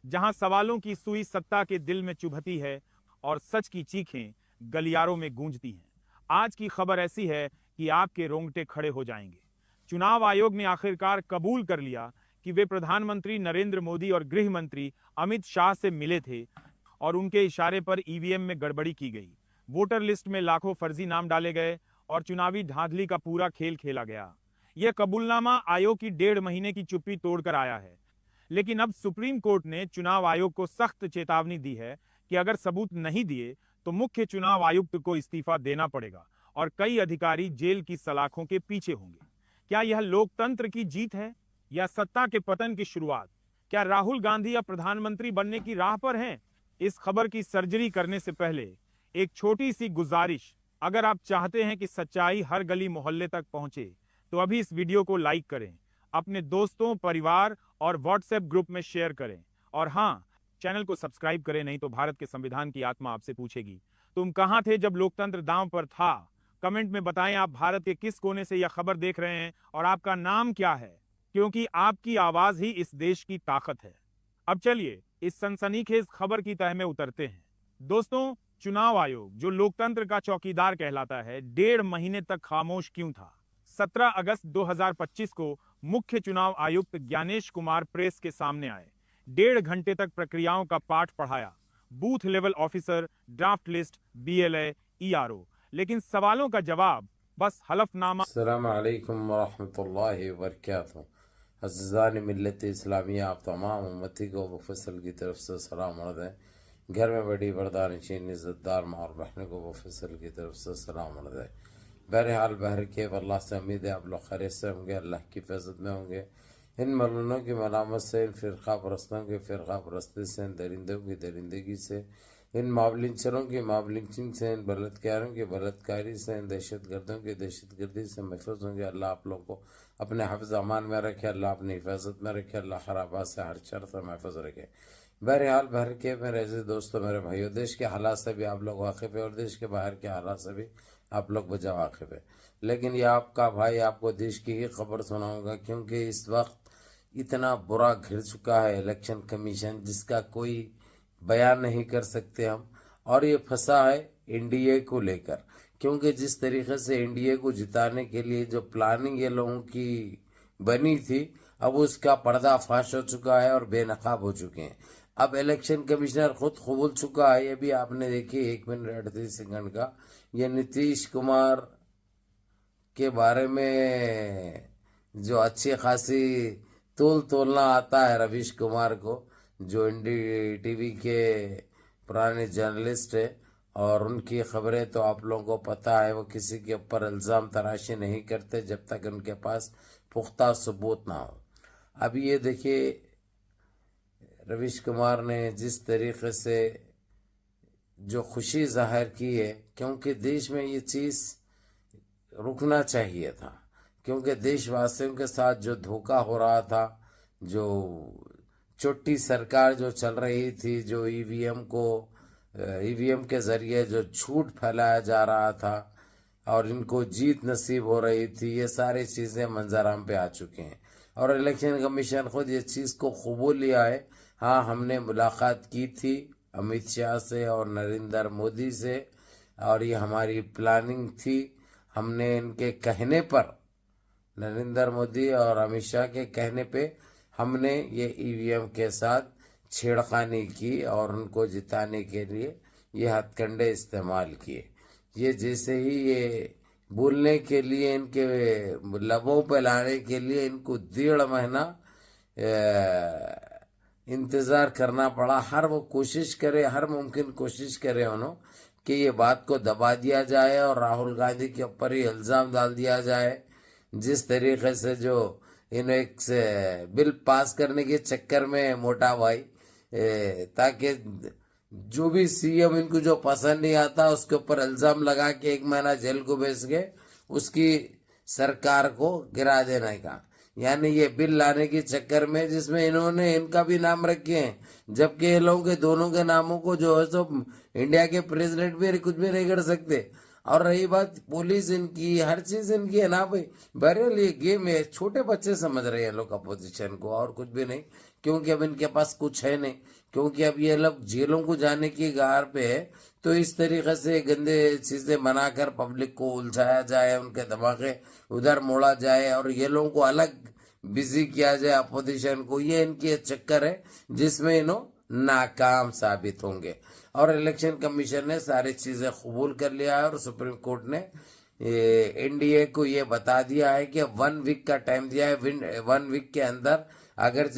जहां सवालों की सुई सत्ता के दिल में चुभती है और सच की चीखें गलियारों में गूंजती हैं। आज की खबर ऐसी है कि आपके रोंगटे खड़े हो जाएंगे। चुनाव आयोग ने आखिरकार कबूल कर लिया कि वे प्रधानमंत्री नरेंद्र मोदी और गृह मंत्री अमित शाह से मिले थे और उनके इशारे पर ईवीएम में गड़बड़ी की गई। वोटर लिस्ट में लाखों फर्जी नाम डाले गए और चुनावी धांधली का पूरा खेल खेला गया। यह कबूलनामा आयोग की 1.5 महीने की चुप्पी तोड़कर आया है। लेकिन अब सुप्रीम कोर्ट ने चुनाव आयोग को सख्त चेतावनी दी है कि अगर सबूत नहीं दिए तो मुख्य चुनाव आयुक्त को इस्तीफा देना पड़ेगा और कई अधिकारी जेल की सलाखों के पीछे होंगे। क्या यह लोकतंत्र की जीत है या सत्ता के पतन की शुरुआत? क्या राहुल गांधी अब प्रधानमंत्री बनने की राह पर हैं? इस खबर की सर्जरी करने से पहले एक छोटी सी गुजारिश, अगर आप चाहते हैं कि सच्चाई हर गली मोहल्ले तक पहुंचे तो अभी इस वीडियो को लाइक करें, अपने दोस्तों, परिवार और व्हाट्सएप ग्रुप में शेयर करें और हाँ, चैनल को सब्सक्राइब करें, नहीं तो भारत के संविधान की आत्मा आपसे पूछेगी, तुम कहां थे जब लोकतंत्र दांव पर था? कमेंट में बताएं आप भारत के किस कोने से यह खबर देख रहे हैं और आपका नाम क्या है, क्योंकि आपकी आवाज ही इस देश की ताकत है। अब चलिए इस सनसनीखेज खबर की तह में उतरते हैं। दोस्तों, चुनाव आयोग जो लोकतंत्र का चौकीदार कहलाता है, 1.5 महीने तक खामोश क्यों था? 17 अगस्त 2025 को मुख्य चुनाव आयुक्त ज्ञानेश कुमार प्रेस के सामने आए। 1.5 घंटे तक प्रक्रियाओं का पाठ पढ़ाया, booth level officer, draft list, BLA, ERO, लेकिन सवालों का जवाब बस हलफनामा। अस्सलाम वालेकुम वरहमतुल्लाहि वबरकातुहू। अज़ीज़ान मिल्लत इस्लामिया, आप तमाम उम्मती को मुफस्सल की तरफ से सलाम अर्ज़ है। घर में बड़ी बरदानशीन इज़्ज़तदार माँ और बहनों को मुफस्सल की तरफ से सलाम अर्ज़ है। बहरहाल बहर के अल्लाह से उम्मीद है आप लोग खैरियत से होंगे, अल्लाह की फज़ल में होंगे। इन मलूनों की मलामत से, इन फ़िरक़ा परस्तों की फ़िरक़ा परस्ती से, इन दरिंदों की दरिंदगी से, इन मावलिंचरों की मावलिंचिंग से, इन बलात्कारियों की बलात्कारी से, इन दहशतगर्दों की दहशतगर्दी से महफूज होंगे। अल्लाह आप लोग को अपने हफ्ज़ अमान में रखे, अल्लाह अपनी हिफाजत में रखे, अल्लाह खराबात से हर शर से महफूज रखे। बहरहाल बहर के मेरे अज़ीज़ दोस्तों, मेरे भाइयों, देश के हालात से भी आप लोग वाकिफ़ है और देश के बाहर के हालात से भी आप लोग बजा वाकिफ़ है। लेकिन ये आपका भाई आपको देश की ही खबर सुनाऊंगा, क्योंकि इस वक्त इतना बुरा घिर चुका है इलेक्शन कमीशन, जिसका कोई बयान नहीं कर सकते हम। और ये फंसा है एनडीए को लेकर, क्योंकि जिस तरीके से एनडीए को जिताने के लिए जो प्लानिंग ये लोगों की बनी थी, अब उसका पर्दाफाश हो चुका है और बेनकाब हो चुके हैं। अब इलेक्शन कमिश्नर खुद कबूल चुका है, ये भी आपने देखी 1 मिनट 38 सेकंड का, ये नीतीश कुमार के बारे में जो अच्छी खासी तोलना आता है रवीश कुमार को, जो एनडीटीवी के पुराने जर्नलिस्ट है, और उनकी खबरें तो आप लोगों को पता है, वो किसी के ऊपर इल्ज़ाम तराशी नहीं करते जब तक उनके पास पुख्ता सबूत ना हो। अब ये देखिए रवीश कुमार ने जिस तरीके से जो खुशी जाहिर की है, क्योंकि देश में ये चीज़ रुकना चाहिए था, क्योंकि देशवासियों के साथ जो धोखा हो रहा था, जो छोटी सरकार जो चल रही थी, जो ईवीएम के जरिए जो झूठ फैलाया जा रहा था और इनको जीत नसीब हो रही थी, ये सारी चीज़ें मंजराम पे आ चुके हैं। और इलेक्शन कमीशन खुद ये चीज़ को कबूल लिया है। हाँ, हमने मुलाकात की थी अमित शाह से और नरेंद्र मोदी से, और ये हमारी प्लानिंग थी। हमने इनके कहने पर, नरेंद्र मोदी और अमित शाह के कहने पे, हमने ये ईवीएम के साथ छेड़खानी की और उनको जिताने के लिए ये हथकंडे इस्तेमाल किए। ये जैसे ही ये बोलने के लिए, इनके लबों पे लाने के लिए इनको 1.5 महीना इंतज़ार करना पड़ा। हर वो कोशिश करे, हर मुमकिन कोशिश करे उन्होंने कि ये बात को दबा दिया जाए और राहुल गांधी के ऊपर ही इल्ज़ाम डाल दिया जाए। जिस तरीके से जो इन्हें एक बिल पास करने के चक्कर में मोटा भाई, ताकि जो भी सीएम इनको जो पसंद नहीं आता उसके ऊपर इल्ज़ाम लगा के 1 महीना जेल को भेज के उसकी सरकार को गिरा देने का, यानी ये बिल लाने के चक्कर में जिसमें इन्होंने इनका भी नाम रखे हैं, जबकि ये लोगों के दोनों के नामों को जो है सो इंडिया के प्रेसिडेंट भी कुछ भी नहीं कर सकते। और रही बात पुलिस इनकी, हर चीज इनकी है ना भाई। बहरहाल ये गेम है, छोटे बच्चे समझ रहे हैं लोग अपोजिशन को, और कुछ भी नहीं, क्योंकि अब इनके पास कुछ है नहीं, क्योंकि अब ये लोग जेलों को जाने की गार पे है। तो इस तरीके से गंदे चीजें बनाकर पब्लिक को उलझाया जाए, उनके दिमागे उधर मोड़ा जाए और ये लोगों को अलग बिजी किया जाए अपोजिशन को, ये इनकी चक्कर है जिसमें इन्हों नाकाम साबित होंगे। और इलेक्शन कमीशन ने सारी चीजें कबूल कर लिया है और सुप्रीम कोर्ट ने एनडीए को ये बता दिया है कि 1 वीक का टाइम दिया है। 1 वीक के अंदर अगर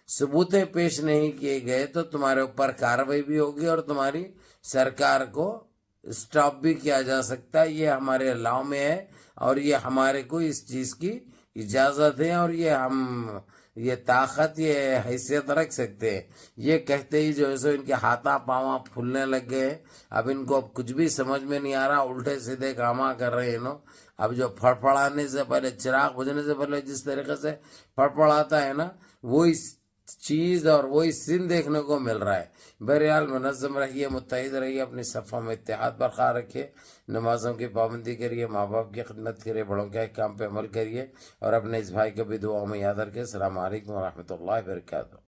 सबूतें पेश नहीं किए गए तो तुम्हारे ऊपर कार्रवाई भी होगी और तुम्हारी सरकार को स्टॉप भी किया जा सकता है। ये हमारे लॉ में है और ये हमारे को इस चीज की इजाजत है और ये हम ये ताकत ये हैसियत रख सकते हैं। ये कहते ही जो है सो इनके हाथा पावा फूलने लग गए। अब इनको अब कुछ भी समझ में नहीं आ रहा, उल्टे सीधे कामा कर रहे हैं इन्हों। अब जो फड़फड़ाने से पहले, चिराग बुझने से पहले जिस तरीके से फड़फड़ाता है ना, वही चीज और वही सीन देखने को मिल रहा है। बहरहाल मुनज़्ज़म रहिए, मुत्तहिद रहिए, अपनी सफ़ों में इत्तेहाद बरकरार रखिए, नमाजों की पाबंदी करिए, माँ बाप की खिदमत करिए, बड़ों के काम पे अमल करिए और अपने इस भाई को भी दुआओं में याद रखिए। अस्सलामु अलैकुम व रहमतुल्लाहि व बरकातहू।